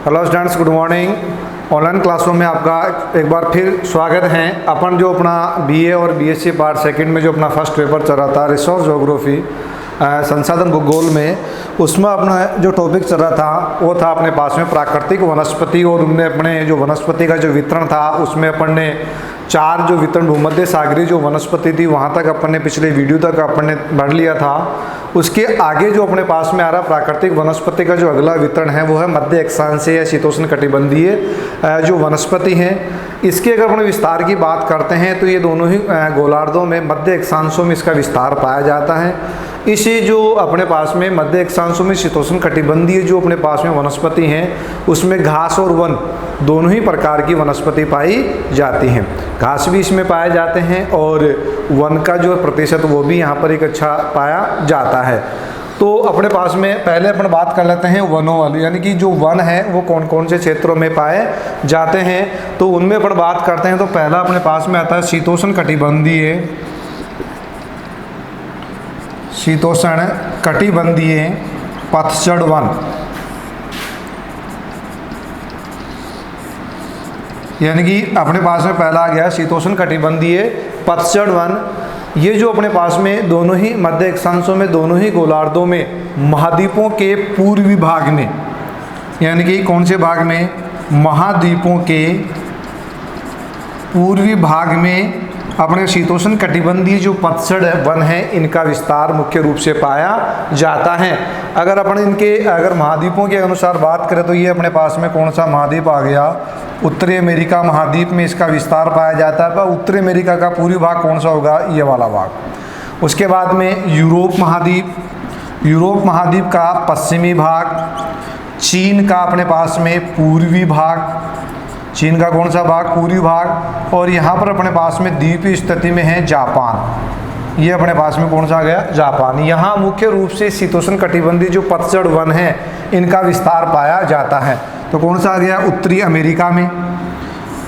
Hello students, good morning. Online क्लासों में आपका एक बार फिर स्वागत है। अपन जो अपना बीए और बीएससी पार्ट सेकंड में जो अपना फर्स्ट पेपर चल रहा था रिसोर्स ज्योग्राफी संसाधन भूगोल में, उसमें अपना जो टॉपिक चल रहा था वो था अपने पास में प्राकृतिक वनस्पति। और उनमें अपने जो वनस्पति का जो वितरण था उसमें अपन ने 4 जो वितरण भूमध्य सागरीय जो वनस्पति थी वहाँ तक अपन ने पिछले वीडियो तक अपन ने बढ़ लिया था। उसके आगे जो अपने पास में आ रहा प्राकृतिक वनस्पति का जो अगला वितरण है वो है मध्य अक्षांशीय या शीतोष्ण कटिबंधीय जो वनस्पति हैं। इसके अगर अपन विस्तार की बात करते हैं तो ये दोनों ही गोलार्धों में मध्य अक्षांशों में इसका विस्तार पाया जाता है। इसे जो अपने पास में मध्य अक्षांशों में शीतोष्ण कटिबंधीय जो अपने पास में वनस्पति हैं उसमें घास और वन दोनों ही प्रकार की वनस्पति पाई जाती हैं। घास भी इसमें पाए जाते हैं और वन का जो प्रतिशत वो भी यहाँ पर एक अच्छा पाया जाता है। तो अपने पास में पहले अपन बात कर लेते हैं वनों वाली, यानी कि जो वन है वो कौन कौन से क्षेत्रों में पाए जाते हैं। तो उनमें अपन बात करते हैं तो पहला अपने पास में आता है शीतोष्ण कटिबंधीय पतझड़ वन, यानी कि अपने पास में पहला आ गया शीतोष्ण कटिबंधीय पतझड़ वन। ये जो अपने पास में दोनों ही मध्य अक्षांशों में दोनों ही गोलार्धों में महाद्वीपों के पूर्वी भाग में, यानी कि कौन से भाग में, महाद्वीपों के पूर्वी भाग में अपने शीतोष्ण कटिबंधीय जो पतझड़ वन है इनका विस्तार मुख्य रूप से पाया जाता है। अगर अपन इनके अगर महाद्वीपों के अनुसार बात करें तो ये अपने पास में कौन सा महाद्वीप आ गया, उत्तरी अमेरिका महाद्वीप में इसका विस्तार पाया जाता है। पर उत्तरी अमेरिका का पूर्वी भाग कौन सा होगा, ये वाला भाग। उसके बाद में यूरोप महाद्वीप का पश्चिमी भाग, चीन का अपने पास में पूर्वी भाग, चीन का कौन सा भाग, पूर्वी भाग। और यहाँ पर अपने पास में द्वीपीय स्थिति में है जापान, ये अपने पास में कौन सा आ गया, जापान। यहाँ मुख्य रूप से शीतोष्ण कटिबंधीय जो पतझड़ वन है इनका विस्तार पाया जाता है। तो कौन सा आ गया, उत्तरी अमेरिका में।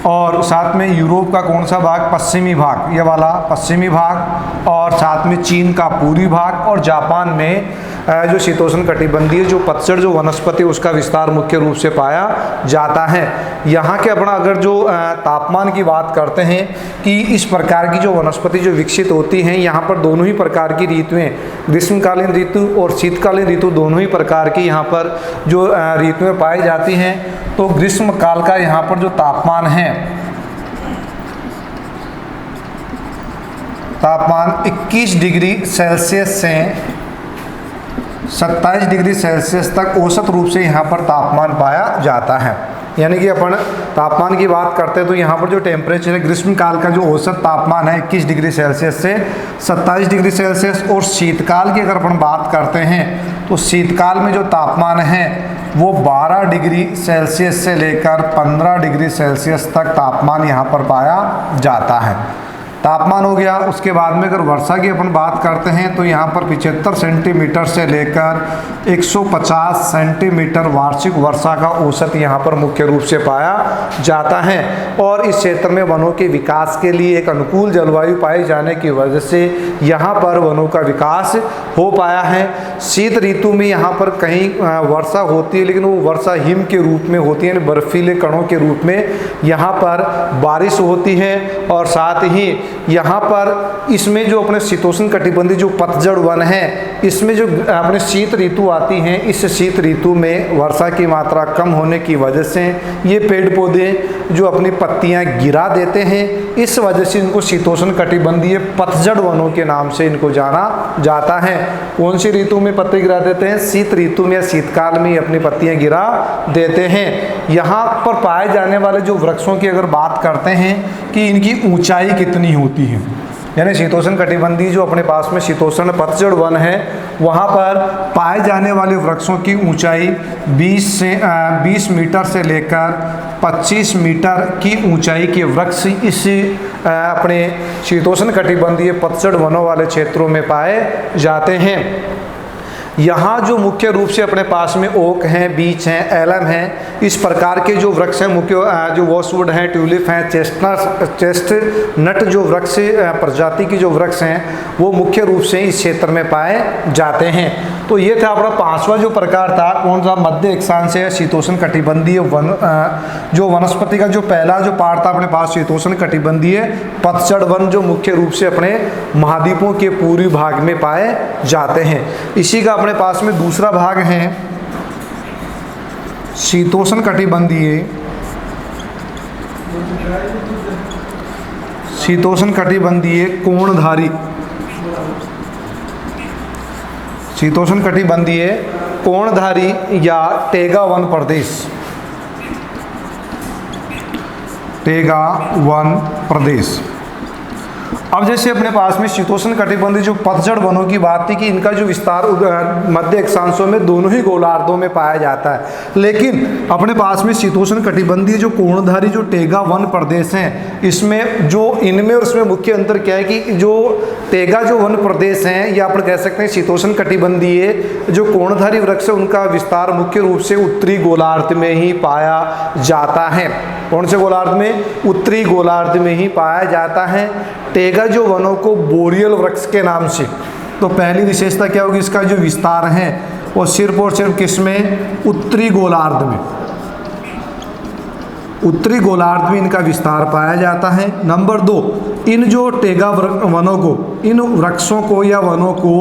और साथ में यूरोप का कौन सा भाग, पश्चिमी भाग, ये वाला पश्चिमी भाग। और साथ में चीन का पूर्वी भाग। और जापान में जो शीतोष्ण कटिबंधीय जो पतझड़ जो वनस्पति उसका विस्तार मुख्य रूप से पाया जाता है। यहाँ के अपना अगर जो तापमान की बात करते हैं कि इस प्रकार की जो वनस्पति जो विकसित होती हैं, यहाँ पर दोनों ही प्रकार की ऋतुएं, ग्रीष्मकालीन ऋतु और शीतकालीन ऋतु दोनों ही प्रकार की यहाँ पर जो ऋतुएं पाई जाती हैं। तो ग्रीष्म काल का यहाँ पर जो तापमान है, तापमान 21 डिग्री सेल्सियस से 27 डिग्री सेल्सियस तक औसत रूप से यहाँ पर तापमान पाया जाता है। यानी कि अपन तापमान की बात करते हैं तो यहाँ पर जो टेम्परेचर है ग्रीष्म काल का जो औसत तापमान है 21 डिग्री सेल्सियस से 27 डिग्री सेल्सियस। और शीतकाल की अगर अपन बात करते हैं तो शीतकाल में जो तापमान है वो 12 डिग्री सेल्सियस से लेकर 15 डिग्री सेल्सियस तक तापमान यहाँ पर पाया जाता है। तापमान हो गया। उसके बाद में अगर वर्षा की अपन बात करते हैं तो यहाँ पर 75 सेंटीमीटर से लेकर 150 सेंटीमीटर वार्षिक वर्षा का औसत यहाँ पर मुख्य रूप से पाया जाता है। और इस क्षेत्र में वनों के विकास के लिए एक अनुकूल जलवायु पाए जाने की वजह से यहाँ पर वनों का विकास हो पाया है। शीत ऋतु में यहाँ पर कहीं वर्षा होती है, लेकिन वो वर्षा हिम के रूप में होती है, यानी बर्फीले कणों के रूप में यहाँ पर बारिश होती है। और साथ ही यहाँ पर इसमें जो अपने शीतोष्ण कटिबंधीय जो पतझड़ वन है इसमें जो अपने शीत ऋतु आती हैं, इस शीत ऋतु में वर्षा की मात्रा कम होने की वजह से ये पेड़ पौधे जो अपनी पत्तियाँ गिरा देते हैं, इस वजह से इनको शीतोष्ण कटिबंधीय पतझड़ वनों के नाम से इनको जाना जाता है। कौन सी ऋतु में पत्ते गिरा देते हैं, शीत ऋतु में या शीतकाल में अपनी पत्तियाँ गिरा देते हैं। यहाँ पर पाए जाने वाले जो वृक्षों की अगर बात करते हैं कि इनकी ऊंचाई कितनी होती है, यानी शीतोष्ण कटिबंधीय जो अपने पास में शीतोष्ण पतझड़ वन है वहाँ पर पाए जाने वाले वृक्षों की ऊंचाई 20 मीटर से लेकर 25 मीटर की ऊंचाई के वृक्ष इस अपने शीतोष्ण कटिबंधीय पतझड़ वनों वाले क्षेत्रों में पाए जाते हैं। यहाँ जो मुख्य रूप से अपने पास में ओक हैं, बीच हैं, एलम हैं, इस प्रकार के जो वृक्ष हैं, मुख्य जो वॉसवुड हैं, ट्यूलिप हैं, चेस्टनट जो वृक्ष प्रजाति की जो वृक्ष हैं वो मुख्य रूप से इस क्षेत्र में पाए जाते हैं। तो ये था अपना 5वां जो प्रकार था, कौन सा, मध्य अक्षांश या शीतोष्ण कटिबंधीय वन, जो वनस्पति का जो पहला जो पार्ट था अपने पास शीतोष्ण कटिबंधीय पतझड़ वन, जो मुख्य रूप से अपने महाद्वीपों के पूर्वी भाग में पाए जाते हैं। इसी का अपने पास में दूसरा भाग है शीतोष्ण कटिबंधीय कोणधारी, शीतोष्ण कटिबंधीय कोणधारी या टेगा वन प्रदेश, टेगा वन प्रदेश। अब जैसे अपने पास में शीतोष्ण कटिबंधीय जो पतझड़ वनों की बात थी कि इनका जो विस्तार मध्य अक्षांशों में दोनों ही गोलार्धों में पाया जाता है, लेकिन अपने पास में शीतोष्ण कटिबंधीय जो कोणधारी जो टेगा वन प्रदेश हैं, इसमें जो इनमें और उसमें मुख्य अंतर क्या है कि जो टेगा जो वन प्रदेश हैं या अपन कह सकते हैं शीतोष्ण कटिबंधीय जो कोणधारी वृक्ष है उनका विस्तार मुख्य रूप से उत्तरी गोलार्ध में ही पाया जाता है। कौन से गोलार्ध में? उत्तरी गोलार्ध में ही पाया जाता है। टेगा जो वनों को बोरियल वृक्ष के नाम से, तो पहली विशेषता क्या होगी, इसका जो विस्तार है वो सिर्फ और सिर्फ किसमें? उत्तरी गोलार्ध में, उत्तरी गोलार्ध में इनका विस्तार पाया जाता है। नंबर 2, इन जो टेगा वनों को, इन वृक्षों को या वनों को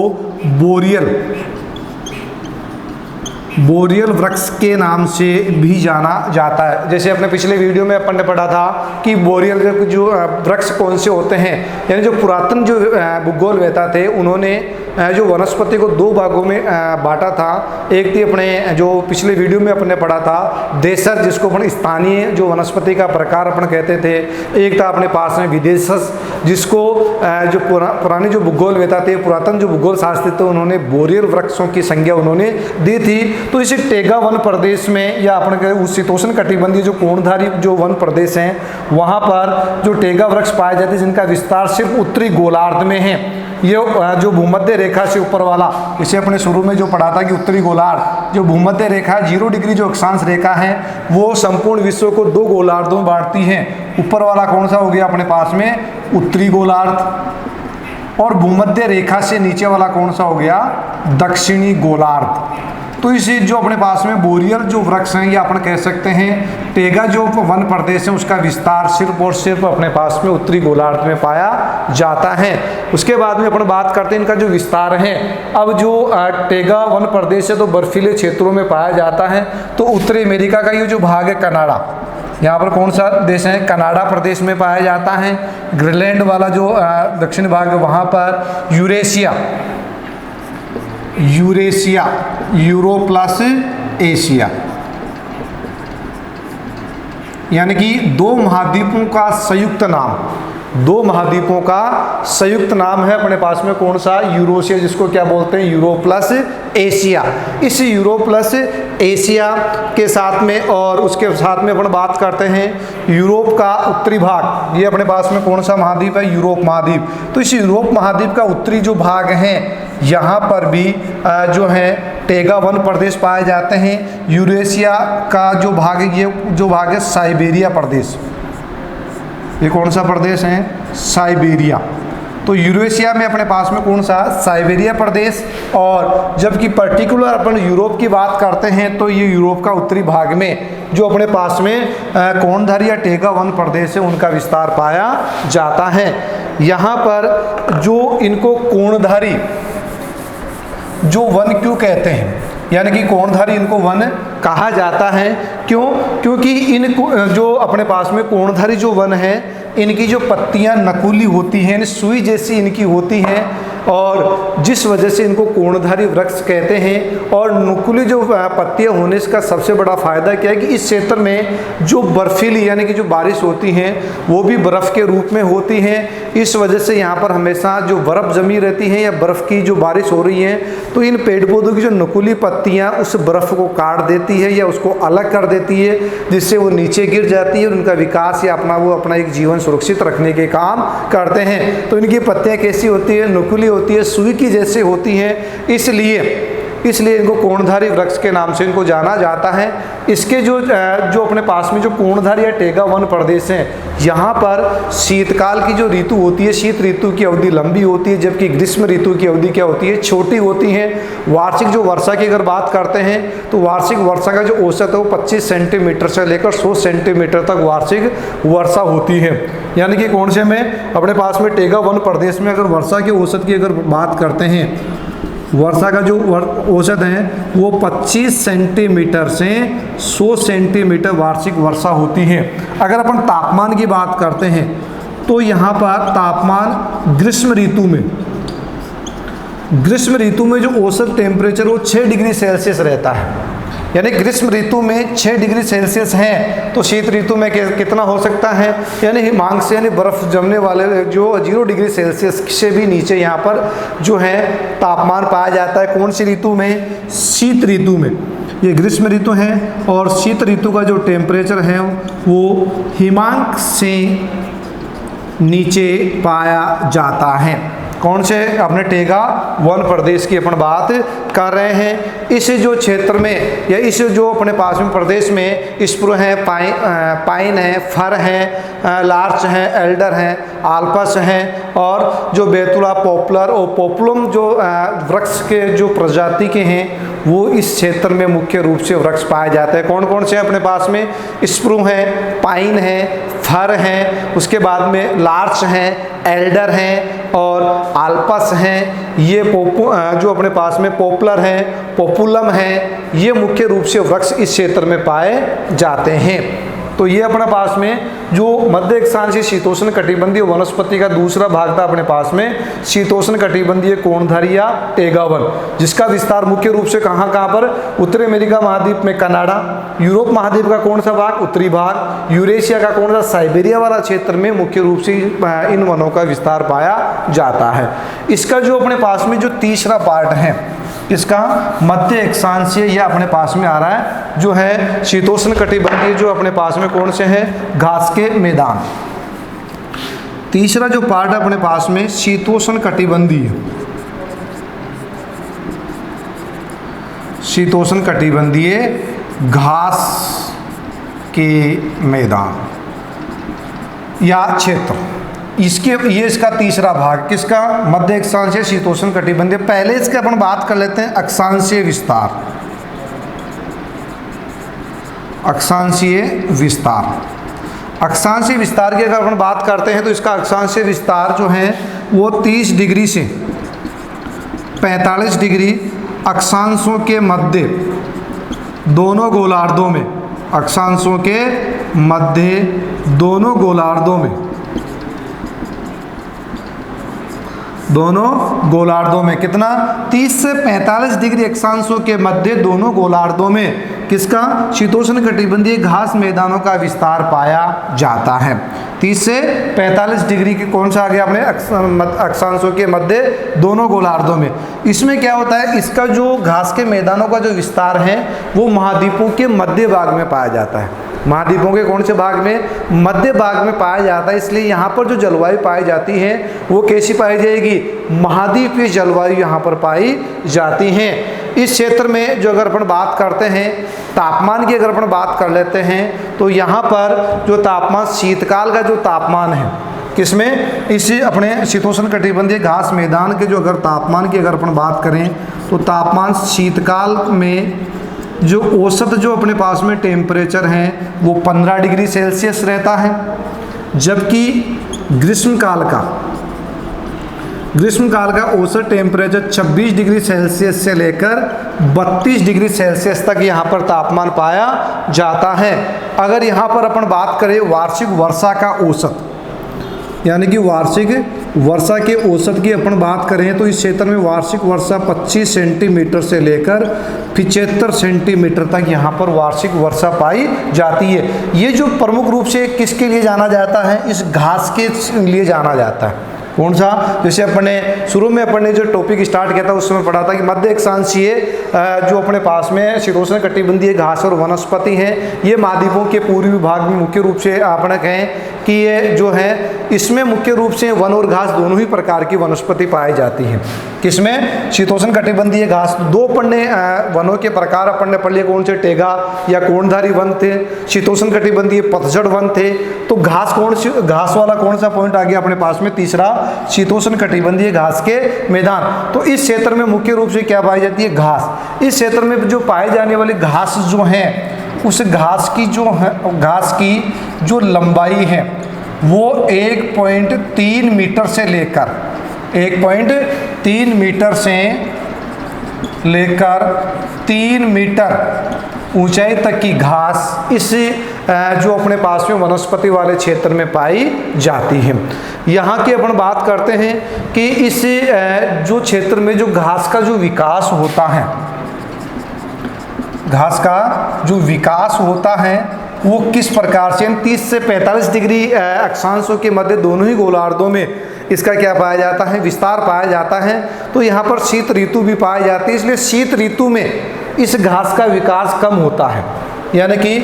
बोरियल वृक्ष के नाम से भी जाना जाता है। जैसे अपने पिछले वीडियो में अपन ने पढ़ा था कि बोरियल जो वृक्ष कौन से होते हैं, यानी जो पुरातन जो भूगोलवेता थे उन्होंने जो वनस्पति को 2 भागों में बांटा था। एक थी अपने जो पिछले वीडियो में अपन ने पढ़ा था देशज, जिसको अपन स्थानीय जो वनस्पति का प्रकार अपन कहते थे। एक था अपने पास में विदेशज, जिसको जो पुराने जो भूगोलवेता थे, पुरातन जो भूगोल शास्त्री थे, उन्होंने बोरियल वृक्षों की संज्ञा उन्होंने दी थी। तो इसी टेगा वन प्रदेश में या अपन उस शीतोष्ण कटिबंधीय जो कोणधारी जो वन प्रदेश हैं वहाँ पर जो टेगा वृक्ष पाए जाते हैं जिनका विस्तार सिर्फ उत्तरी गोलार्ध में है। ये जो भूमध्य रेखा से ऊपर वाला, इसे अपने शुरू में जो पढ़ा था कि उत्तरी गोलार्ध जो भूमध्य रेखा 0 डिग्री जो अक्षांश रेखा है वो संपूर्ण विश्व को 2 गोलार्धों में बांटती है। ऊपर वाला कौन सा हो गया अपने पास में? उत्तरी गोलार्ध, और भूमध्य रेखा से नीचे वाला कौन सा हो गया? दक्षिणी गोलार्ध। तो इसे जो अपने पास में बोरियल जो वृक्ष हैं या अपन कह सकते हैं टेगा जो वन प्रदेश है उसका विस्तार सिर्फ और सिर्फ अपने पास में उत्तरी गोलार्ध में पाया जाता है। उसके बाद में अपन बात करते हैं इनका जो विस्तार है। अब जो टेगा वन प्रदेश है तो बर्फीले क्षेत्रों में पाया जाता है। तो उत्तरी अमेरिका का ये जो भाग है कनाडा, यहाँ पर कौन सा देश है? कनाडा प्रदेश में पाया जाता है। ग्रीनलैंड वाला जो दक्षिण भाग है वहाँ पर यूरेशिया, यूरो प्लस एशिया, यानी कि 2 महाद्वीपों का संयुक्त नाम, 2 महाद्वीपों का संयुक्त नाम है अपने पास में कौन सा? यूरोशिया, जिसको क्या बोलते हैं? Euro plus Asia. इस यूरो प्लस एशिया के साथ में और उसके साथ में अपन बात करते हैं यूरोप का उत्तरी भाग। ये अपने पास में कौन सा महाद्वीप है? यूरोप महाद्वीप। तो इस यूरोप महाद्वीप का उत्तरी जो भाग है यहाँ पर भी जो है टेगा वन प्रदेश पाए जाते हैं। यूरेशिया का जो भाग है, ये जो भाग है साइबेरिया प्रदेश। ये कौन सा प्रदेश है? साइबेरिया। तो यूरेशिया में अपने पास में कौन सा? साइबेरिया प्रदेश। और जबकि पर्टिकुलर अपन यूरोप की बात करते हैं तो ये यूरोप का उत्तरी भाग में जो अपने पास में कोणधारी या टेगा वन प्रदेश है उनका विस्तार पाया जाता है। यहाँ पर जो इनको कोणधारी जो वन क्यों कहते हैं, यानी कि कोणधारी इनको वन कहा जाता है, क्यों? क्योंकि इनको जो अपने पास में कोणधारी जो वन है इनकी जो पत्तियां नकुली होती हैं, सुई जैसी इनकी होती हैं, और जिस वजह से इनको कोणधारी वृक्ष कहते हैं। और नुकीली जो पत्तियां होने का सबसे बड़ा फायदा क्या है कि इस क्षेत्र में जो बर्फीली यानी कि जो बारिश होती हैं वो भी बर्फ़ के रूप में होती हैं। इस वजह से यहाँ पर हमेशा जो बर्फ़ जमी रहती है या बर्फ़ की जो बारिश हो रही है तो इन पेड़ पौधों की जो नुकीली पत्तियाँ उस बर्फ़ को काट देती है या उसको अलग कर देती है, जिससे वो नीचे गिर जाती है और उनका विकास या अपना एक जीवन सुरक्षित रखने के काम करते हैं। तो इनकी पत्तियाँ कैसी होती है? नुकीली होती है, सुई की जैसे होती हैं। इसलिए इसलिए इनको कोणधारी वृक्ष के नाम से इनको जाना जाता है। इसके जो अपने पास में जो कोणधारी या टेगा वन प्रदेश है, यहाँ पर शीतकाल की जो ऋतु होती है, शीत ऋतु की अवधि लंबी होती है, जबकि ग्रीष्म ऋतु की अवधि क्या होती है, छोटी होती है। वार्षिक जो वर्षा की अगर बात करते हैं तो वार्षिक वर्षा का जो औसत है वो 25 सेंटीमीटर से लेकर 100 सेंटीमीटर तक वार्षिक वर्षा होती है। यानी कि कौन से में अपने पास में टेगा वन प्रदेश में अगर वर्षा के औसत की अगर बात करते हैं, वर्षा का जो औसत है वो 25 सेंटीमीटर से 100 सेंटीमीटर वार्षिक वर्षा होती है। अगर अपन तापमान की बात करते हैं तो यहाँ पर तापमान ग्रीष्म ऋतु में जो औसत टेम्परेचर वो 6 डिग्री सेल्सियस रहता है। यानी ग्रीष्म ऋतु में 6 डिग्री सेल्सियस है तो शीत ऋतु में कितना हो सकता है, यानी हिमांक से यानी बर्फ जमने वाले जो 0 डिग्री सेल्सियस से भी नीचे यहाँ पर जो है तापमान पाया जाता है। कौन सी ऋतु में, शीत ऋतु में। ये ग्रीष्म ऋतु है और शीत ऋतु का जो टेम्परेचर है वो हिमांक से नीचे पाया जाता है। कौन से, अपने टेगा वन प्रदेश की अपन बात कर रहे हैं। इस जो क्षेत्र में या इस जो अपने पास में प्रदेश में स्प्रू है, पाइन है, फर है, लार्च है, एल्डर है, आल्पस है और जो बेतुला, पॉपुलर और पॉपुलम जो वृक्ष के जो प्रजाति के हैं वो इस क्षेत्र में मुख्य रूप से वृक्ष पाए जाते हैं। कौन कौन से अपने पास में, स्प्रू है, पाइन है, फर है, उसके बाद में लार्च है, एल्डर हैं और आल्पस हैं। ये जो अपने पास में पॉपुलर हैं, पॉपुलम हैं, ये मुख्य रूप से वृक्ष इस क्षेत्र में पाए जाते हैं। तो ये अपने पास में जो मध्य अक्षांशीय शीतोष्ण कटिबंधीय वनस्पति का दूसरा भाग था अपने पास में शीतोष्ण कटिबंधीय कोणधारी या टेगा वन, जिसका विस्तार मुख्य रूप से कहाँ पर, उत्तरी अमेरिका महाद्वीप में कनाडा, यूरोप महाद्वीप का कौन सा भाग, उत्तरी भाग, यूरेशिया का कौन सा, साइबेरिया वाला क्षेत्र में मुख्य रूप से इन वनों का विस्तार पाया जाता है। इसका जो अपने पास में जो तीसरा पार्ट है, इसका मध्य अक्षांशीय ये अपने पास में आ रहा है जो है शीतोष्ण कटिबंधीय, जो अपने पास में कौन से हैं, घास के मैदान। तीसरा जो पार्ट है अपने पास में शीतोष्ण कटिबंधीय, शीतोष्ण कटिबंधीय घास के मैदान या क्षेत्र, ये इसका तीसरा भाग, किसका, मध्य अक्षांशीय शीतोष्ण कटिबंधीय। पहले इसके अपन बात कर लेते हैं अक्षांशीय विस्तार। अक्षांशीय विस्तार, अक्षांशीय विस्तार की अगर अपन बात करते हैं तो इसका अक्षांशीय विस्तार जो है वो 30 डिग्री से 45 डिग्री अक्षांशों के मध्य दोनों गोलार्धों में, अक्षांशों के मध्य दोनों गोलार्धों में, दोनों गोलार्धों में कितना, 30 से 45 डिग्री अक्षांशों के मध्य दोनों गोलार्धों में किसका, शीतोष्ण कटिबंधीय घास मैदानों का विस्तार पाया जाता है। 30 से 45 डिग्री की कौन सा आ गया अपने अक्षांशों के मध्य दोनों गोलार्धों में। इसमें क्या होता है, इसका जो घास के मैदानों का जो विस्तार है वो महाद्वीपों के मध्य भाग में पाया जाता है। महाद्वीपों के कौन से भाग में, मध्य भाग में पाया जाता है। इसलिए यहाँ पर जो जलवायु पाई जाती है वो कैसी पाई जाएगी, महाद्वीपीय जलवायु यहाँ पर पाई जाती है। इस क्षेत्र में जो अगर अपन बात करते हैं तापमान की, अगर अपन बात कर लेते हैं तो यहाँ पर जो तापमान, शीतकाल का जो तापमान है किसमें, इसी अपने शीतोष्ण कटिबंधीय घास मैदान के जो अगर तापमान की अगर अपन बात करें तो तापमान शीतकाल में जो औसत जो अपने पास में टेम्परेचर है वो 15 डिग्री सेल्सियस रहता है, जबकि ग्रीष्म काल का औसत टेम्परेचर 26 डिग्री सेल्सियस से लेकर 32 डिग्री सेल्सियस तक यहाँ पर तापमान पाया जाता है। अगर यहाँ पर अपन बात करें वार्षिक वर्षा का औसत, यानी कि वार्षिक वर्षा के औसत की अपन बात करें तो इस क्षेत्र में वार्षिक वर्षा 25 सेंटीमीटर से लेकर 75 सेंटीमीटर तक यहाँ पर वार्षिक वर्षा पाई जाती है। ये जो प्रमुख रूप से किसके लिए जाना जाता है, इस घास के लिए जाना जाता है। कौन सा, जैसे अपने शुरू में अपने जो टॉपिक स्टार्ट किया था उस समय पढ़ा था कि मध्य अक्षांशीय जो अपने पास में शीतोष्ण कटिबंधीय घास और वनस्पति हैं, ये महाद्वीपों के पूर्वी भाग में मुख्य रूप से आपने कहें कि ये जो है इसमें मुख्य रूप से वन और घास दोनों ही प्रकार की वनस्पति पाई जाती हैं। किसमें, शीतोष्ण कटिबंधीय घास। दो अपने वनों के प्रकार अपन ने पढ़ लिए, कौन से, टेगा या कोणधारी वन थे, शीतोष्ण कटिबंधीय पतझड़ वन थे। तो घास कौन सी, घास वाला कौन सा पॉइंट आ गया अपने पास में, तीसरा शीतोष्ण कटिबंधीय घास के मैदान। तो इस क्षेत्र में मुख्य रूप से क्या पाई जाती है, घास। इस क्षेत्र में जो पाई जाने वाली घास जो है, उस घास की जो है, घास की जो लंबाई है वो 1.3 मीटर से लेकर 1.3 मीटर से लेकर 3 मीटर ऊंचाई तक की घास इस जो अपने पास में वनस्पति वाले क्षेत्र में पाई जाती है। यहाँ की अपन बात करते हैं कि इस जो क्षेत्र में जो घास का जो विकास होता है, घास का जो विकास होता है वो किस प्रकार से, 30 से 45 डिग्री अक्षांशों के मध्य दोनों ही गोलार्धों में इसका क्या पाया जाता है, विस्तार पाया जाता है। तो यहाँ पर शीत ऋतु भी पाई जाती है, इसलिए शीत ऋतु में इस घास का विकास कम होता है। यानी कि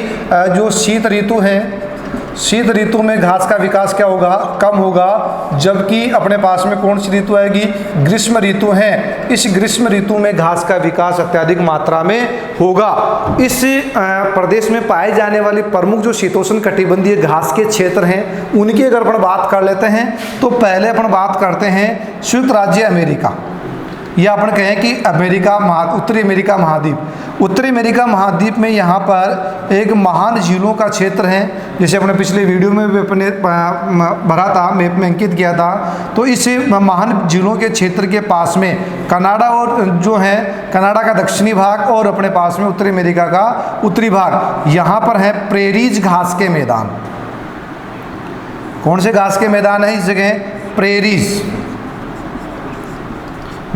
जो शीत ऋतु है, शीत ऋतु में घास का विकास क्या होगा, कम होगा। जबकि अपने पास में कौन सी ऋतु आएगी, ग्रीष्म ऋतु है। इस ग्रीष्म ऋतु में घास का विकास अत्यधिक मात्रा में होगा। इस प्रदेश में पाए जाने वाली प्रमुख जो शीतोष्ण कटिबंधीय घास के क्षेत्र हैं उनकी अगर अपन बात कर लेते हैं तो पहले अपन बात करते हैं संयुक्त राज्य अमेरिका, या अपन कहें कि अमेरिका उत्तरी अमेरिका महाद्वीप। उत्तरी अमेरिका महाद्वीप में यहाँ पर एक महान झीलों का क्षेत्र है, जैसे अपने पिछले वीडियो में भी अपने भरा था, मैप में अंकित किया था। तो इस महान झीलों के क्षेत्र के पास में कनाडा और जो है कनाडा का दक्षिणी भाग और अपने पास में उत्तरी अमेरिका का उत्तरी भाग, यहाँ पर है प्रेरीज घास के मैदान। कौन से घास के मैदान है इस जगह, प्रेरीज।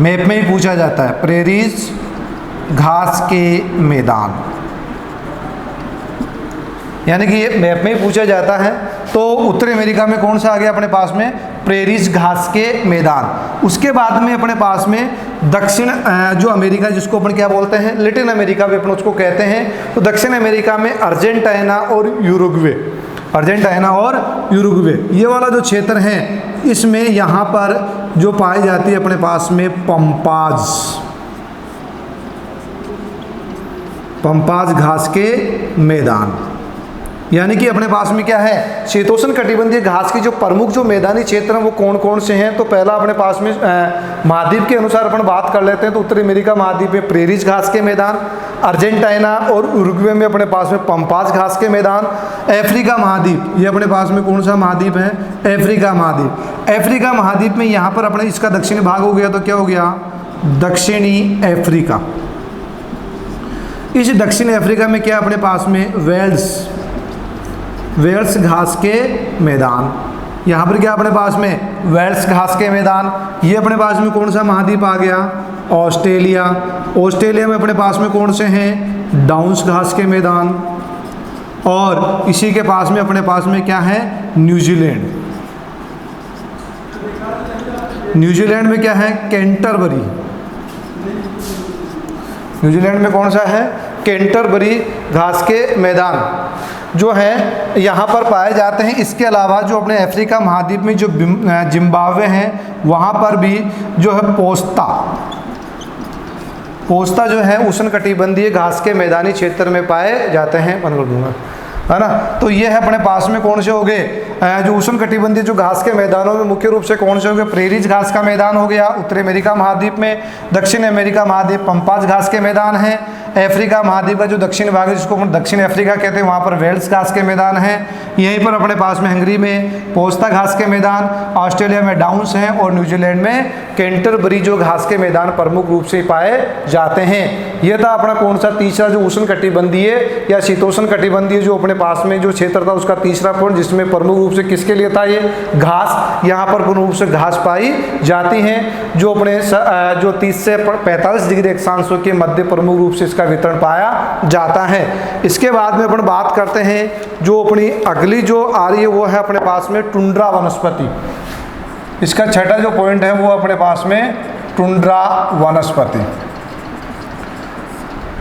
मैप में ही पूछा जाता है, प्रेरीज घास के मैदान, यानी कि ये मैप में ही पूछा जाता है। तो उत्तरी अमेरिका में कौन सा आ गया अपने पास में, प्रेरीज घास के मैदान। उसके बाद में अपने पास में दक्षिण जो अमेरिका, जिसको अपन क्या बोलते हैं, लैटिन अमेरिका भी अपन उसको कहते हैं। तो दक्षिण अमेरिका में अर्जेंटीना और यूरुग्वे, अर्जेंटीना और यूरुग्वे, ये वाला जो क्षेत्र है इसमें यहाँ पर जो पाई जाती है अपने पास में पंपाज घास के मैदान। यानी कि अपने पास में क्या है, शीतोष्ण कटिबंधीय घास की जो प्रमुख जो मैदानी क्षेत्र हैं वो कौन कौन से हैं। तो पहला अपने पास में महाद्वीप के अनुसार अपन बात कर लेते हैं तो उत्तरी अमेरिका महाद्वीप में प्रेरीज घास के मैदान, अर्जेंटीना और उरुग्वे में अपने पास में पंपाज घास के मैदान। अफ्रीका महाद्वीप, ये अपने पास में कौन सा महाद्वीप है, अफ्रीका महाद्वीप। अफ्रीका महाद्वीप में यहाँ पर अपने इसका दक्षिणी भाग हो गया, तो क्या हो गया, दक्षिणी अफ्रीका। इस दक्षिणी अफ्रीका में क्या अपने पास में वेल्स घास के मैदान। यहाँ पर क्या अपने पास में वेल्स घास के मैदान। ये अपने पास में कौन सा महाद्वीप आ गया, ऑस्ट्रेलिया। ऑस्ट्रेलिया में अपने पास में कौन से हैं, डाउन्स घास के मैदान। और इसी के पास में अपने पास में क्या है, न्यूजीलैंड। न्यूजीलैंड में क्या है, कैंटरबरी। न्यूजीलैंड में कौन सा है, कैंटरबरी घास के मैदान जो है यहाँ पर पाए जाते हैं। इसके अलावा जो अपने अफ्रीका महाद्वीप में जो जिम्बाब्वे हैं वहाँ पर भी जो है पोस्ता जो है उष्णकटिबंधीय घास के मैदानी क्षेत्र में पाए जाते हैं। बंद कर दूंगा, है ना। तो ये है अपने पास में कौन से हो गए, जो उष्णकटिबंधीय जो घास के मैदानों में मुख्य रूप से कौन से हो गए, प्रेरीज घास का मैदान हो गया उत्तरी अमेरिका महाद्वीप में। दक्षिण अमेरिका महाद्वीप पंपाज घास के मैदान है। अफ्रीका महाद्वीप का जो दक्षिण भाग है जिसको हम दक्षिण अफ्रीका कहते हैं वहाँ पर वेल्स घास के मैदान है। यहीं पर अपने पास में हंगरी में पोस्ता घास के मैदान, ऑस्ट्रेलिया में डाउन्स हैं और न्यूजीलैंड में कैंटरबरी जो घास के मैदान प्रमुख रूप से पाए जाते हैं। यह था अपना कौन सा, तीसरा जो उष्णकटिबंधीय या शीतोष्ण कटिबंधीय जो अपने पास में जो क्षेत्र था उसका तीसरा पॉइंट, जिसमें प्रमुख रूप से किसके लिए था, ये घास। यहाँ पर पूर्ण रूप से घास पाई जाती हैं जो अपने जो 30 से 45 डिग्री अक्षांशों के मध्य प्रमुख रूप से इसका वितरण पाया जाता है। इसके बाद में अपन बात करते हैं जो अपनी अगली जो आ रही है वो है अपने पास में टुंड्रा वनस्पति। इसका छठा जो पॉइंट है वो अपने पास में टुंड्रा वनस्पति।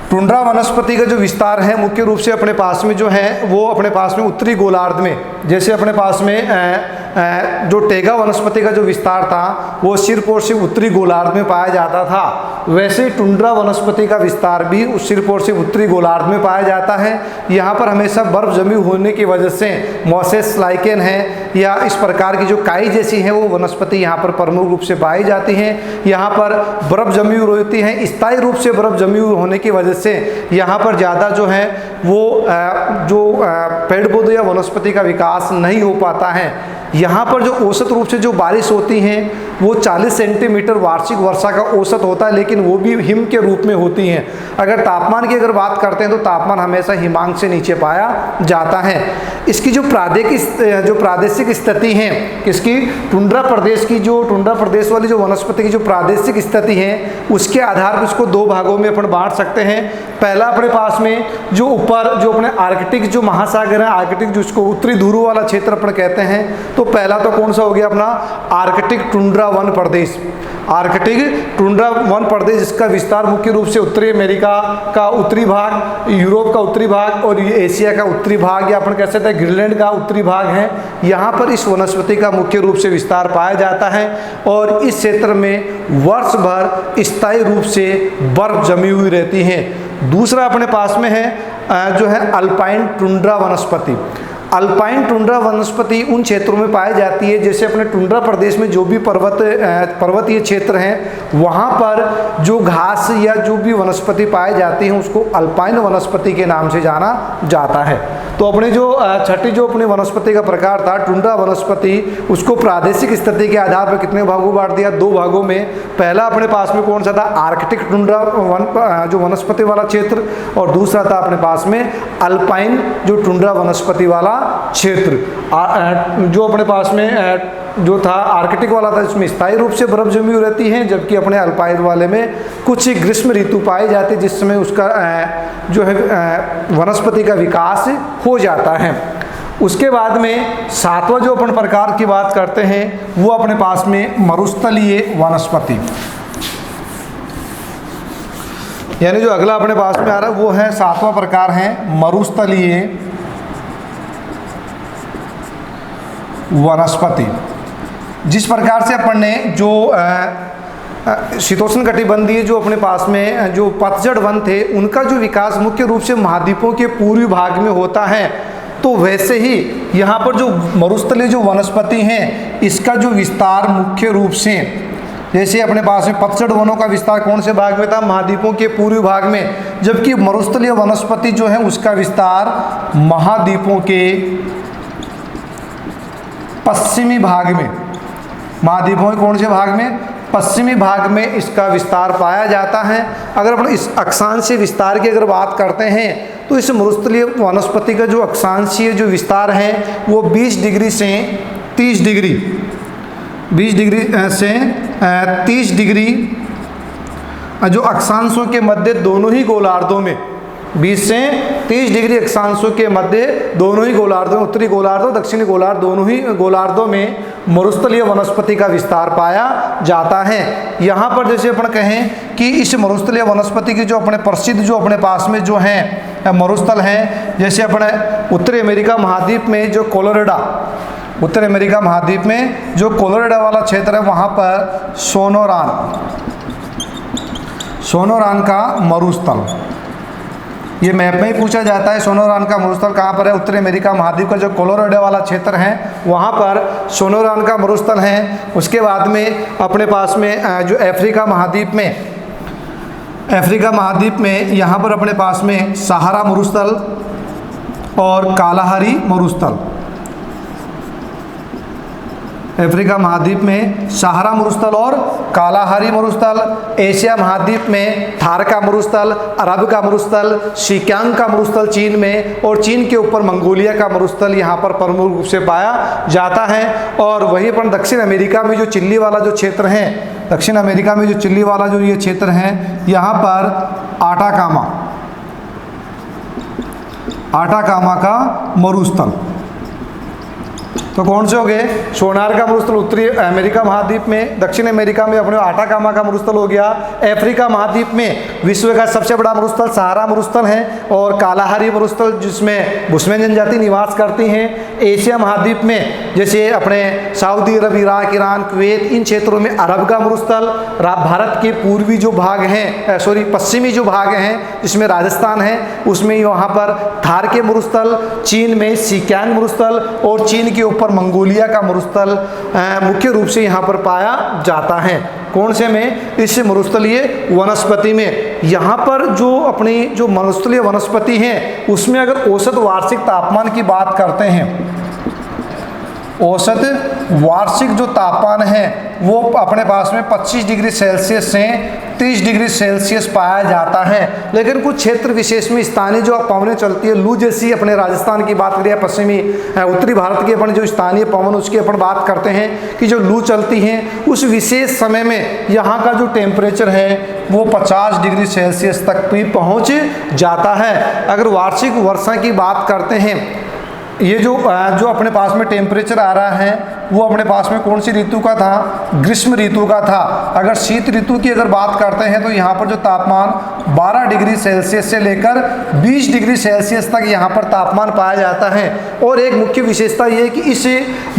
टुंड्रा वनस्पति का जो विस्तार है मुख्य रूप से अपने पास में जो है वो अपने पास में उत्तरी गोलार्ध में, जैसे अपने पास में जो टेगा वनस्पति का जो विस्तार था वो सिर्फ और सिर्फ उत्तरी गोलार्ध में पाया जाता था, वैसे टुंड्रा वनस्पति का विस्तार भी उस सिर्फ और सिर्फ उत्तरी गोलार्ध में पाया जाता है। यहाँ पर हमेशा बर्फ जमी होने की वजह से मॉसेस लाइकेन है या इस प्रकार की जो काई जैसी है वो वनस्पति यहाँ पर प्रमुख रूप से पाई जाती हैं। यहाँ पर बर्फ जमी हुई होती है, स्थायी रूप से बर्फ जमी हुई होने की वजह से यहाँ पर ज़्यादा जो है वो पेड़ पौधे या वनस्पति का विकास नहीं हो पाता है। यहाँ पर जो औसत रूप से जो बारिश होती हैं वो 40 सेंटीमीटर वार्षिक वर्षा का औसत होता है, लेकिन वो भी हिम के रूप में होती हैं। अगर तापमान की अगर बात करते हैं तो तापमान हमेशा हिमांक से नीचे पाया जाता है। इसकी जो प्रादेशिक स्थिति है, किसकी, टुंड्रा प्रदेश की, जो टुंड्रा प्रदेश वाली जो वनस्पति की जो प्रादेशिक स्थिति है उसके आधार पर इसको दो भागों में अपन बांट सकते हैं। पहला अपने पास में जो ऊपर जो अपने आर्कटिक जो महासागर है, आर्कटिक जिसको उत्तरी ध्रुव वाला क्षेत्र अपन कहते हैं, तो पहला तो कौन सा हो गया अपना आर्कटिक टुंड्रा वन प्रदेश। आर्कटिक टुंड्रा वन प्रदेश जिसका विस्तार मुख्य रूप से उत्तरी अमेरिका का उत्तरी भाग, यूरोप का उत्तरी भाग और एशिया का उत्तरी भाग या अपन कह सकते हैं ग्रीनलैंड का उत्तरी भाग है। यहाँ पर इस वनस्पति का मुख्य रूप से विस्तार पाया जाता है और इस क्षेत्र में वर्ष भर स्थायी रूप से बर्फ जमी हुई रहती है। दूसरा अपने पास में है जो है अल्पाइन टुंड्रा वनस्पति। अल्पाइन टुंड्रा वनस्पति उन क्षेत्रों में पाई जाती है, जैसे अपने टुंड्रा प्रदेश में जो भी पर्वतीय क्षेत्र हैं वहाँ पर जो घास या जो भी वनस्पति पाई जाती है उसको अल्पाइन वनस्पति के नाम से जाना जाता है। तो अपने जो छठी जो अपने वनस्पति का प्रकार था टुंड्रा वनस्पति, उसको प्रादेशिक स्थिति के आधार पर कितने भागों बांट दिया, दो भागों में। पहला अपने पास में कौन सा था, आर्कटिक टुंड्रा जो वनस्पति वाला क्षेत्र, और दूसरा था अपने पास में अल्पाइन जो टुंड्रा वनस्पति वाला क्षेत्र। जो अपने पास में जो था आर्कटिक वाला था इसमें स्थायी रूप से बर्फ जमी हुई रहती है, जबकि अपने अल्पाइन वाले में कुछ ग्रीष्म ऋतु पाई जाती है जिसमें उसका जो है वनस्पति का विकास हो जाता है। उसके बाद में सातवां जो अपन प्रकार की बात करते हैं वो अपने पास में मरुस्थलीय वनस्पति, यानी जो अगला अपने पास में आ रहा है वो है सातवां प्रकार है मरुस्थलीय वनस्पति। जिस प्रकार से अपन ने जो शीतोष्ण कटिबंधीय जो अपने पास में जो पतझड़ वन थे उनका जो विकास मुख्य रूप से महाद्वीपों के पूर्वी भाग में होता है, तो वैसे ही यहाँ पर जो मरुस्थलीय जो वनस्पति हैं इसका जो विस्तार मुख्य रूप से, जैसे अपने पास में पतझड़ वनों का विस्तार कौन से भाग में था, महाद्वीपों के पूर्वी भाग में, जबकि मरुस्थलीय वनस्पति जो है उसका विस्तार महाद्वीपों के पश्चिमी भाग में, महाद्वीपों के कौन से भाग में, पश्चिमी भाग में इसका विस्तार पाया जाता है। अगर अपन इस अक्षांशीय विस्तार की अगर बात करते हैं तो इस मरुस्थलीय वनस्पति का जो अक्षांशीय जो विस्तार है वो 20 डिग्री से 30 डिग्री, 20 डिग्री से 30 डिग्री जो अक्षांशों के मध्य दोनों ही गोलार्धों में, 20 से 30 डिग्री अक्षांशों के मध्य दोनों ही गोलार्धों, उत्तरी गोलार्ध और दक्षिणी गोलार्ध दोनों ही गोलार्धों में मरुस्थलीय वनस्पति का विस्तार पाया जाता है। यहाँ पर जैसे अपन कहें कि इस मरुस्थलीय वनस्पति की जो अपने प्रसिद्ध जो अपने पास में जो हैं मरुस्थल हैं, जैसे अपने उत्तरी अमेरिका महाद्वीप में जो कोलोराडो, उत्तरी अमेरिका महाद्वीप में जो कोलोराडो वाला क्षेत्र है वहाँ पर सोनोरान का मरुस्थल, ये मैप में ही पूछा जाता है सोनोरान का मरुस्थल कहाँ पर है, उत्तरी अमेरिका महाद्वीप का जो कोलोराडो वाला क्षेत्र है वहाँ पर सोनोरान का मरुस्थल है। उसके बाद में अपने पास में जो अफ्रीका महाद्वीप में यहाँ पर अपने पास में सहारा मरुस्थल और कालाहारी मरुस्थल, अफ्रीका महाद्वीप में सहारा मरुस्थल और कालाहारी मरुस्थल, एशिया महाद्वीप में थार का मरुस्थल, अरब का मरुस्थल, शिक्यांग का मरुस्थल चीन में, और चीन के ऊपर मंगोलिया का मरुस्थल यहाँ पर प्रमुख रूप से पाया जाता है। और वहीं पर दक्षिण अमेरिका में जो चिल्ली वाला जो क्षेत्र है, दक्षिण अमेरिका में जो चिल्ली वाला जो ये क्षेत्र है यहाँ पर आटाकामा का मरुस्थल, तो कौन से हो गए? सोनार का मरुस्थल उत्तरी अमेरिका महाद्वीप में, दक्षिण अमेरिका में अपने आटाकामा का मरुस्थल हो गया, अफ्रीका महाद्वीप में विश्व का सबसे बड़ा मरुस्थल सहारा मरुस्थल है और कालाहारी मरुस्थल जिसमें बुशमैन जनजाति निवास करती हैं। एशिया महाद्वीप में जैसे अपने सऊदी अरब, इराक, ईरान, कुवैत, इन क्षेत्रों में अरब का मरुस्थल, भारत के पूर्वी जो भाग हैं पश्चिमी जो भाग हैं जिसमें राजस्थान है उसमें यहाँ पर थार के मरुस्थल, चीन में सिक्यांग मरुस्थल और चीन के ऊपर मंगोलिया का मरुस्थल मुख्य रूप से यहाँ पर पाया जाता है। कौन से में? इस मरुस्थलीय वनस्पति में। यहाँ पर जो अपनी जो मरुस्थलीय वनस्पति हैं उसमें अगर औसत वार्षिक तापमान की बात करते हैं, औसत वार्षिक जो तापमान है वो अपने पास में 25 डिग्री सेल्सियस से 30 डिग्री सेल्सियस पाया जाता है। लेकिन कुछ क्षेत्र विशेष में स्थानीय जो पवनें चलती है, लू जैसी अपने राजस्थान की बात करें, पश्चिमी उत्तरी भारत की अपन जो स्थानीय पवन उसकी अपन बात करते हैं कि जो लू चलती हैं उस विशेष समय में यहाँ का जो टेम्परेचर है वो 50 डिग्री सेल्सियस तक भी पहुँच जाता है। अगर वार्षिक वर्षा की बात करते हैं, ये जो अपने पास में टेम्परेचर आ रहा है वो अपने पास में कौन सी ऋतु का था? ग्रीष्म ऋतु का था। अगर शीत ऋतु की अगर बात करते हैं तो यहाँ पर जो तापमान 12 डिग्री सेल्सियस से लेकर 20 डिग्री सेल्सियस तक यहाँ पर तापमान पाया जाता है। और एक मुख्य विशेषता ये है कि इस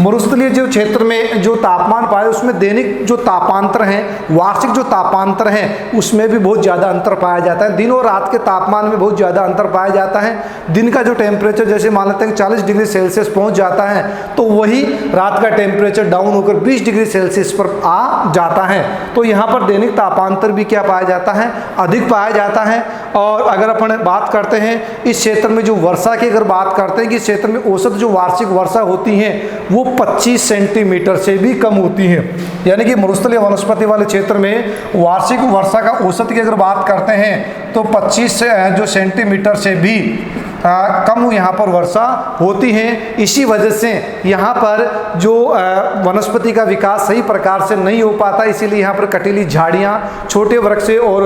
मरुस्थलीय जो क्षेत्र में जो तापमान पाए उसमें दैनिक जो तापांतर है, वार्षिक जो तापांतर है उसमें भी बहुत ज़्यादा अंतर पाया जाता है। दिन और रात के तापमान में बहुत ज़्यादा अंतर पाया जाता है। दिन का जो टेम्परेचर जैसे मान लेते हैं 40 डिग्री सेल्सियस पहुँच जाता है तो वही रात का टेम्परेचर डाउन होकर 20 डिग्री सेल्सियस पर आ जाता है। तो यहाँ पर दैनिक तापांतर भी क्या पाया जाता है? अधिक पाया जाता है। और अगर अपन बात करते हैं इस क्षेत्र में जो वर्षा की अगर बात करते हैं कि इस क्षेत्र में औसत जो वार्षिक वर्षा होती है वो 25 सेंटीमीटर से भी कम होती है। यानी कि मरुस्थलीय वनस्पति वाले क्षेत्र में वार्षिक वर्षा का औसत की अगर बात करते हैं तो 25 जो सेंटीमीटर से भी कम यहाँ पर वर्षा होती है। इसी वजह से यहाँ पर जो वनस्पति का विकास सही प्रकार से नहीं हो पाता, इसीलिए यहाँ पर कटीली झाड़ियाँ, छोटे वृक्ष और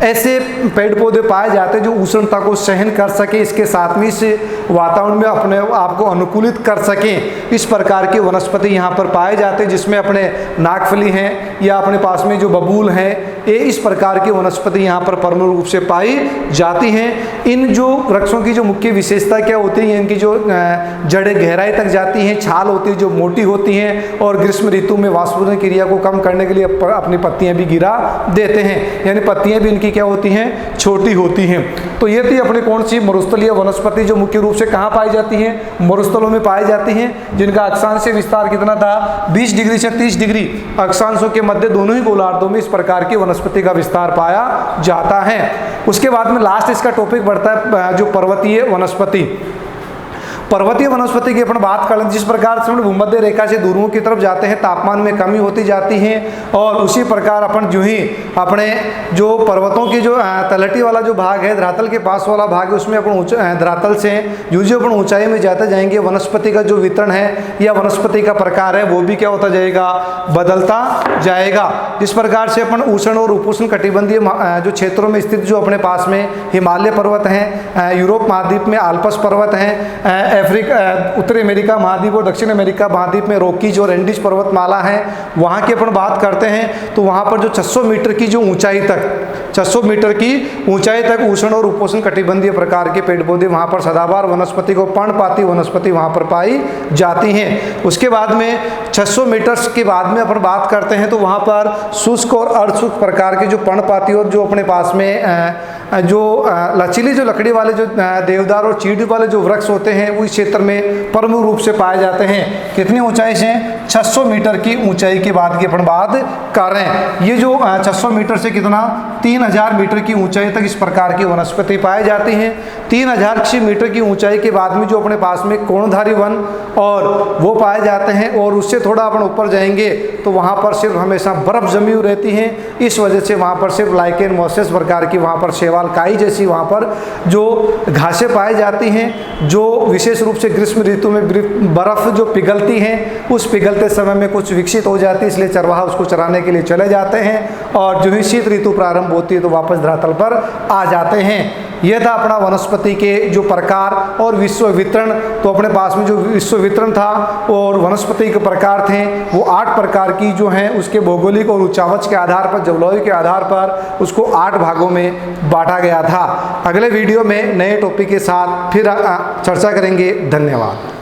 ऐसे पेड़ पौधे पाए जाते हैं जो उष्णता को सहन कर सके, इसके साथ में इस वातावरण में अपने आप को अनुकूलित कर सकें। इस प्रकार के वनस्पति यहाँ पर पाए जाते हैं जिसमें अपने नागफली हैं या अपने पास में जो बबूल हैं, ये इस प्रकार की वनस्पति यहाँ पर प्रमुख रूप से पाई जाती हैं। इन जो वृक्षों की जो मुख्य विशेषता क्या होती है? इनकी जो जड़ें गहराई तक जाती हैं, छाल होती है जो मोटी होती हैं और ग्रीष्म ऋतु में वाष्पोदन क्रिया को कम करने के लिए अपनी पत्तियां भी गिरा देते हैं, यानी पत्तियां भी इनकी क्या होती हैं? छोटी होती हैं। तो ये थी अपनी कौन सी मरुस्थलीय वनस्पति जो मुख्य रूप से कहाँ पाई जाती हैं? मरुस्थलों में पाई जाती हैं, जिनका अक्षांशीय विस्तार कितना था? 20 डिग्री से 30 डिग्री अक्षांशों के मध्य दोनों ही गोलार्धों में इस प्रकार की वनस्पति का विस्तार पाया जाता है। उसके बाद में लास्ट इसका टॉपिक बढ़ता है जो पर्वतीय वनस्पति। पर्वतीय वनस्पति की अपन बात कर लें, जिस प्रकार से भूमध्य रेखा से ध्रुवों की तरफ जाते हैं तापमान में कमी होती जाती है और उसी प्रकार अपन जो ही अपने जो पर्वतों की जो तलहटी वाला जो भाग है, धरातल के पास वाला भाग है, उसमें अपन धरातल से जो अपन ऊंचाई में जाते जाएंगे वनस्पति का जो वितरण है या वनस्पति का प्रकार है वो भी क्या होता जाएगा? बदलता जाएगा। जिस प्रकार से अपन उष्ण और उपोष्ण कटिबंधीय जो क्षेत्रों में स्थित जो अपने पास में हिमालय पर्वत हैं, यूरोप महाद्वीप में आल्प्स पर्वत हैं, उत्तरी अमेरिका महाद्वीप और दक्षिण अमेरिका महाद्वीप में रॉकीज और एंडीज पर्वतमाला है, वहाँ की अपन बात करते हैं तो वहाँ पर जो 600 मीटर की जो ऊंचाई तक 600 मीटर की ऊंचाई तक उष्ण और उपोष्ण कटिबंधीय प्रकार के पेड़ पौधे वहाँ पर सदाबहार वनस्पति को पर्णपाती वनस्पति वहाँ पर पाई जाती हैं। उसके बाद में 600 मीटर के बाद में अपन बात करते हैं तो वहाँ पर शुष्क और अर्धशुष्क प्रकार के जो पर्णपाती और जो अपने पास में जो लचीली जो लकड़ी वाले जो देवदार और चीड़ वाले जो वृक्ष होते हैं वो इस क्षेत्र में प्रमुख रूप से पाए जाते हैं। कितनी ऊंचाई से? 600 मीटर की ऊंचाई की बात की अपन बात कर रहे हैं। ये जो 600 मीटर से कितना 3000 मीटर की ऊंचाई तक इस प्रकार की वनस्पति पाई जाती हैं। 3000 मीटर की ऊंचाई के बाद में जो अपने पास में कोणधारी वन और वो पाए जाते हैं और उससे थोड़ा अपन ऊपर जाएंगे तो वहाँ पर सिर्फ हमेशा बर्फ जमी हुई रहती है। इस वजह से वहाँ पर सिर्फ लाइकेन मॉसेस प्रकार की वहाँ पर शैवाल काई जैसी वहाँ पर जो घासें पाई जाती हैं, जो विशेष रूप से ग्रीष्म ऋतु में बर्फ़ जो पिघलती है उस पिघलते समय में कुछ विकसित हो जाती है, इसलिए चरवाहा उसको चराने के लिए चले जाते हैं और जो ही शीत ऋतु प्रारंभ होती है तो वापस धरातल पर आ जाते हैं। यह था अपना वनस्पति के जो प्रकार और विश्व वितरण। तो अपने पास में जो विश्व वितरण था और वनस्पति के प्रकार थे वो 8 प्रकार की जो हैं उसके भौगोलिक और उच्चावच के आधार पर, जलवायु के आधार पर उसको 8 भागों में बांटा गया था। अगले वीडियो में नए टॉपिक के साथ फिर चर्चा करेंगे। धन्यवाद।